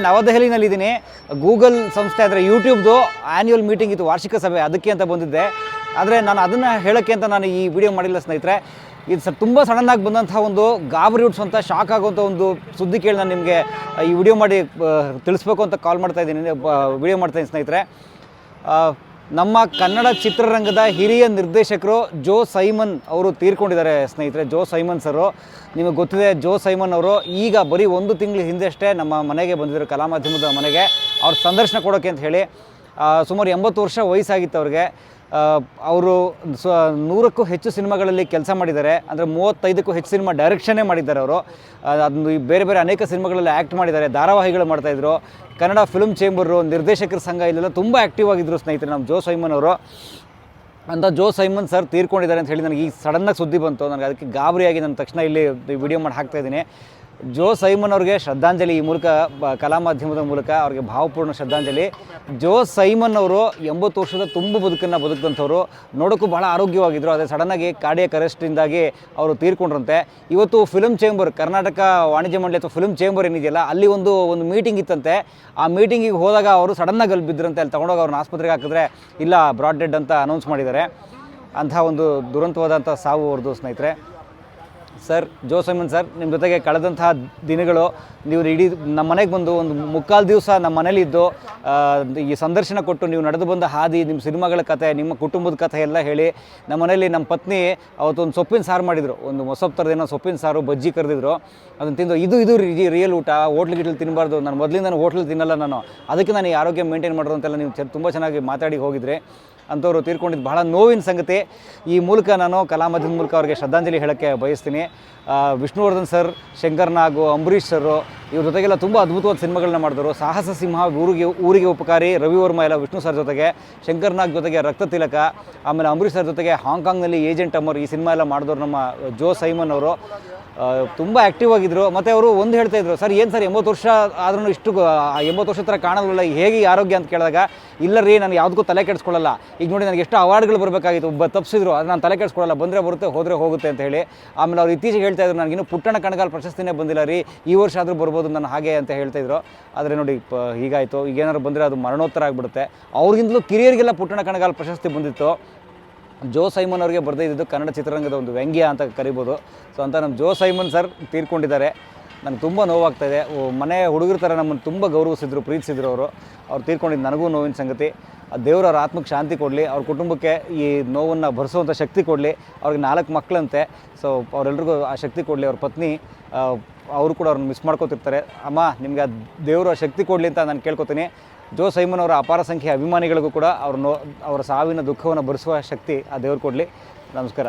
ನವದೆಹಲಿನಲ್ಲಿದ್ದೀನಿ. Google ಸಂಸ್ಥೆ ಅಂದರೆ ಯೂಟ್ಯೂಬ್ದು annual meeting ಇತ್ತು, ವಾರ್ಷಿಕ ಸಭೆ, ಅದಕ್ಕೆ ಅಂತ ಬಂದಿದ್ದೆ. ಆದರೆ ನಾನು ಅದನ್ನು ಹೇಳೋಕ್ಕೆ ಅಂತ ನಾನು ಈ ವಿಡಿಯೋ ಮಾಡಿಲ್ಲ ಸ್ನೇಹಿತರೆ. ಇದು ತುಂಬ ಸಡನ್ನಾಗಿ ಬಂದಂಥ ಒಂದು ಗಾಬರಿ ಹುಟ್ಟಿಸುವಂಥ ಶಾಕ್ ಆಗುವಂಥ ಒಂದು ಸುದ್ದಿ ಕೇಳಿ ನಾನು ನಿಮಗೆ ಈ ವಿಡಿಯೋ ಮಾಡಿ ತಿಳಿಸ್ಬೇಕು ಅಂತ ಕಾಲ್ ಮಾಡ್ತಾಯಿದ್ದೀನಿ, ವಿಡಿಯೋ ಮಾಡ್ತಾಯಿದ್ದೀನಿ ಸ್ನೇಹಿತರೆ. ನಮ್ಮ ಕನ್ನಡ ಚಿತ್ರರಂಗದ ಹಿರಿಯ ನಿರ್ದೇಶಕರು ಜೋ ಸೈಮನ್ ಅವರು ತೀರ್ಕೊಂಡಿದ್ದಾರೆ ಸ್ನೇಹಿತರೆ. ಜೋ ಸೈಮನ್ ಸರು ನಿಮಗೆ ಗೊತ್ತಿದೆ. ಜೋ ಸೈಮನ್ ಅವರು ಈಗ ಬರೀ 1 ತಿಂಗಳ ಹಿಂದೆ ಅಷ್ಟೇ ನಮ್ಮ ಮನೆಗೆ ಬಂದಿದ್ದರು, ಕಲಾ ಮಾಧ್ಯಮದ ಮನೆಗೆ. ಅವ್ರ ಸಂದರ್ಶನ ಕೊಡೋಕ್ಕೆ ಅಂತ ಹೇಳಿ. ಸುಮಾರು 80 ವರ್ಷ ವಯಸ್ಸಾಗಿತ್ತು ಅವ್ರಿಗೆ. ಅವರು 100ಕ್ಕೂ ಹೆಚ್ಚು ಸಿನಿಮಾಗಳಲ್ಲಿ ಕೆಲಸ ಮಾಡಿದ್ದಾರೆ. ಅಂದರೆ 35ಕ್ಕೂ ಹೆಚ್ಚು ಸಿನಿಮಾ ಡೈರೆಕ್ಷನ್ನೇ ಮಾಡಿದ್ದಾರೆ ಅವರು. ಅದನ್ನು ಬೇರೆ ಬೇರೆ ಅನೇಕ ಸಿನಿಮಾಗಳಲ್ಲಿ ಆ್ಯಕ್ಟ್ ಮಾಡಿದ್ದಾರೆ, ಧಾರಾವಾಹಿಗಳು ಮಾಡ್ತಾಯಿದ್ರು. ಕನ್ನಡ ಫಿಲ್ಮ್ ಚೇಂಬರು, ನಿರ್ದೇಶಕರ ಸಂಘ ಇಲ್ಲೆಲ್ಲ ತುಂಬ ಆ್ಯಕ್ಟಿವ್ ಆಗಿದ್ದರು ಸ್ನೇಹಿತರೆ ನಮ್ಮ ಜೋ ಸೈಮನ್ ಅವರು. ಅಂತ ಜೋ ಸೈಮನ್ ಸರ್ ತೀರ್ಕೊಂಡಿದ್ದಾರೆ ಅಂತ ಹೇಳಿ ನನಗೆ ಈಗ ಸಡನ್ನಾಗಿ ಸುದ್ದಿ ಬಂತು. ನನಗೆ ಅದಕ್ಕೆ ಗಾಬರಿಯಾಗಿ ನಾನು ತಕ್ಷಣ ಇಲ್ಲಿ ವಿಡಿಯೋ ಮಾಡಿ ಹಾಕ್ತಾಯಿದ್ದೀನಿ. ಜೋ ಸೈಮನ್ ಅವ್ರಿಗೆ ಶ್ರದ್ಧಾಂಜಲಿ ಈ ಮೂಲಕ, ಕಲಾ ಮಾಧ್ಯಮದ ಮೂಲಕ ಅವ್ರಿಗೆ ಭಾವಪೂರ್ಣ ಶ್ರದ್ಧಾಂಜಲಿ. ಜೋ ಸೈಮನ್ ಅವರು 80 ವರ್ಷದ ತುಂಬ ಬದುಕನ್ನು ಬದುಕಿದಂಥವ್ರು. ನೋಡೋಕ್ಕೂ ಭಾಳ ಆರೋಗ್ಯವಾಗಿದ್ದರು. ಅದೇ ಸಡನ್ನಾಗಿ ಕಾರ್ಡಿಯಾಕ್ ಅರೆಸ್ಟಿಂದಾಗಿ ಅವರು ತೀರ್ಕೊಂಡ್ರಂತೆ. ಇವತ್ತು ಫಿಲ್ಮ್ ಚೇಂಬರ್, ಕರ್ನಾಟಕ ವಾಣಿಜ್ಯ ಮಂಡಳಿ ಅಥವಾ ಫಿಲ್ಮ್ ಚೇಂಬರ್ ಏನಿದೆಯಲ್ಲ, ಅಲ್ಲಿ ಒಂದು ಮೀಟಿಂಗ್ ಇತ್ತಂತೆ. ಆ ಮೀಟಿಂಗಿಗೆ ಹೋದಾಗ ಅವರು ಸಡನ್ನಾಗಿ ಅಲ್ಲಿ ಬಿದ್ದರಂತೆ. ಅಲ್ಲಿ ತೊಗೊಂಡೋಗಿ ಅವ್ರನ್ನ ಆಸ್ಪತ್ರೆಗೆ ಹಾಕಿದ್ರೆ ಇಲ್ಲ, ಬ್ರಾಡ್ ಡೆಡ್ ಅಂತ ಅನೌನ್ಸ್ ಮಾಡಿದ್ದಾರೆ. ಅಂಥ ಒಂದು ದುರಂತವಾದಂಥ ಸಾವು ಅವ್ರದ್ದು ಸ್ನೇಹಿತರೆ. ಸರ್, ಜೋ ಸೈಮನ್ ಸರ್, ನಿಮ್ಮ ಜೊತೆಗೆ ಕಳೆದಂತಹ ದಿನಗಳು, ನೀವು ಇಡೀ ನಮ್ಮ ಮನೆಗೆ ಬಂದು ಒಂದು 3/4 ದಿವಸ ನಮ್ಮ ಮನೇಲಿದ್ದು ಈ ಸಂದರ್ಶನ ಕೊಟ್ಟು ನೀವು ನಡೆದು ಬಂದ ಹಾದಿ, ನಿಮ್ಮ ಸಿನಿಮಾಗಳ ಕಥೆ, ನಿಮ್ಮ ಕುಟುಂಬದ ಕಥೆ ಎಲ್ಲ ಹೇಳಿ. ನಮ್ಮ ಮನೇಲಿ ನಮ್ಮ ಪತ್ನಿ ಅವತ್ತೊಂದು ಸೊಪ್ಪಿನ ಸಾರು ಮಾಡಿದರು, ಒಂದು ಮೊಸಪ್ಪು ಥರದೇನೋ ಸೊಪ್ಪಿನ ಸಾರು, ಬಜ್ಜಿ ಕರೆದಿದ್ರು. ಅದನ್ನು ತಿಂದು ಇದು ರಿಯಲ್ ಊಟ, ಹೋಟ್ಲಿಗಿಟ್ಲು ತಿನ್ನಬಾರ್ದು, ನಾನು ಮೊದಲಿಂದ ಹೋಟ್ಲಲ್ಲಿ ತಿನ್ನಲ್ಲ ನಾನು, ಅದಕ್ಕೆ ನಾನು ಈ ಆರೋಗ್ಯ ಮೇಂಟೈನ್ ಮಾಡೋದು ಅಂತೆಲ್ಲ ನೀವು ತುಂಬ ಚೆನ್ನಾಗಿ ಮಾತಾಡಿ ಹೋಗಿದ್ರಿ. ಅಂಥವ್ರು ತೀರ್ಕೊಂಡಿದ್ದು ಬಹಳ ನೋವಿನ ಸಂಗತಿ. ಈ ಮೂಲಕ ನಾನು ಕಲಾ ಮಾಧ್ಯಮದ ಮೂಲಕ ಅವ್ರಿಗೆ ಶ್ರದ್ಧಾಂಜಲಿ ಹೇಳೋಕ್ಕೆ ಬಯಸ್ತೀನಿ. ವಿಷ್ಣುವರ್ಧನ್ ಸರ್, ಶಂಕರ್ ನಾಗ್, ಅಂಬರೀಷ್ ಸರು, ಇವ್ರ ಜೊತೆಗೆಲ್ಲ ತುಂಬ ಅದ್ಭುತವಾದ ಸಿನಿಮಾಗಳನ್ನ ಮಾಡಿದ್ರು. ಸಾಹಸ ಸಿಂಹ, ಊರಿಗೆ ಉಪಕಾರಿ, ರವಿವರ್ಮ ಎಲ್ಲ ವಿಷ್ಣು ಸರ್ ಜೊತೆಗೆ, ಶಂಕರ್ ನಾಗ್ ಜೊತೆಗೆ ರಕ್ತ ತಿಲಕ, ಆಮೇಲೆ ಅಂಬರೀಷ್ ಸರ್ ಜೊತೆಗೆ ಹಾಂಗ್ಕಾಂಗ್ನಲ್ಲಿ ಏಜೆಂಟ್ ಅಮರ್, ಈ ಸಿನಿಮಾ ಎಲ್ಲ ಮಾಡಿದವರು ನಮ್ಮ ಜೋ ಸೈಮನ್ ಅವರು. ತುಂಬ ಆ್ಯಕ್ಟಿವ್ ಆಗಿದ್ದರು. ಮತ್ತು ಅವರು ಒಂದು ಹೇಳ್ತಾಯಿದ್ರು, ಸರ್ ಏನು ಸರ್ 80 ವರ್ಷ ಆದ್ರೂ ಇಷ್ಟು 80 ವರ್ಷ ಥರ ಕಾಣೋದಿಲ್ಲ, ಹೇಗೆ ಆರೋಗ್ಯ ಅಂತ ಕೇಳಿದಾಗ, ಇಲ್ಲ ರೀ, ನಾನು ಯಾವುದಕ್ಕೂ ತಲೆ ಕೆಡಿಸ್ಕೊಳ್ಳಲ್ಲ. ಈಗ ನೋಡಿ, ನನಗೆ ಎಷ್ಟು ಅವಾರ್ಡ್ಗಳು ಬರಬೇಕಾಗಿತ್ತು, ತಪ್ಪಿಸಿದ್ರು, ಅದು ನಾನು ತಲೆ ಕೆಡಿಸ್ಕೊಳ್ಳಲ್ಲ, ಬಂದರೆ ಬರುತ್ತೆ, ಹೋದರೆ ಹೋಗುತ್ತೆ ಅಂತ ಹೇಳಿ. ಆಮೇಲೆ ಅವ್ರು ಇತ್ತೀಚೆಗೆ ಹೇಳ್ತಾಯಿದ್ರು, ನನಗಿನ್ನೂ ಪುಟ್ಟಣ ಕಣಗಾಲ್ ಪ್ರಶಸ್ತಿನೇ ಬಂದಿಲ್ಲ ರೀ, ಈ ವರ್ಷ ಆದರೂ ಬರ್ಬೋದು ನಾನು ಹಾಗೆ ಅಂತ ಹೇಳ್ತಾಯಿದ್ರು. ಆದರೆ ನೋಡಿ ಹೀಗಾಯಿತು. ಈಗೇನಾದ್ರು ಬಂದರೆ ಅದು ಮರಣೋತ್ತರ ಆಗಿಬಿಡುತ್ತೆ. ಅವ್ರಿಗಿಂತಲೂ ಕಿರಿಯರಿಗೆಲ್ಲ ಪುಟ್ಟಣ ಕಣಗಾಲ್ ಪ್ರಶಸ್ತಿ ಬಂದಿತ್ತು. ಜೋ ಸೈಮನ್ ಅವರಿಗೆ ಬರದೇ ಇದ್ದಿದ್ದು ಕನ್ನಡ ಚಿತ್ರರಂಗದ ಒಂದು ವ್ಯಂಗ್ಯ ಅಂತ ಕರಿಬೋದು. ಸೊ ಅಂತ ನಮ್ಮ ಜೋ ಸೈಮನ್ ಸರ್ ತೀರ್ಕೊಂಡಿದ್ದಾರೆ. ನನಗೆ ತುಂಬ ನೋವಾಗ್ತಾಯಿದೆ. ಮನೆ ಹುಡುಗರ ಥರ ನಮ್ಮನ್ನು ತುಂಬ ಗೌರವಿಸಿದ್ರು, ಪ್ರೀತಿಸಿದ್ರು ಅವ್ರು ತೀರ್ಕೊಂಡಿದ್ದು ನನಗೂ ನೋವಿನ ಸಂಗತಿ. ಆ ದೇವರು ಅವ್ರ ಆತ್ಮಕ್ಕೆ ಶಾಂತಿ ಕೊಡಲಿ, ಅವ್ರ ಕುಟುಂಬಕ್ಕೆ ಈ ನೋವನ್ನು ಭರಿಸುವಂಥ ಶಕ್ತಿ ಕೊಡಲಿ. ಅವ್ರಿಗೆ 4 ಮಕ್ಕಳಂತೆ. ಸೊ ಅವರೆಲ್ರಿಗೂ ಆ ಶಕ್ತಿ ಕೊಡಲಿ. ಅವ್ರ ಪತ್ನಿ ಅವರು ಕೂಡ ಅವ್ರನ್ನ ಮಿಸ್ ಮಾಡ್ಕೋತಿರ್ತಾರೆ. ಅಮ್ಮ, ನಿಮಗೆ ಆ ದೇವರು ಆ ಶಕ್ತಿ ಕೊಡಲಿ ಅಂತ ನಾನು ಕೇಳ್ಕೊತೀನಿ. ಜೋ ಸೈಮನ್ ಅವರ ಅಪಾರ ಸಂಖ್ಯೆಯ ಅಭಿಮಾನಿಗಳಿಗೂ ಕೂಡ ಅವರ ಸಾವಿನ ದುಃಖವನ್ನು ಭರಿಸುವ ಶಕ್ತಿ ಆ ದೇವರು ಕೊಡಲಿ. ನಮಸ್ಕಾರ.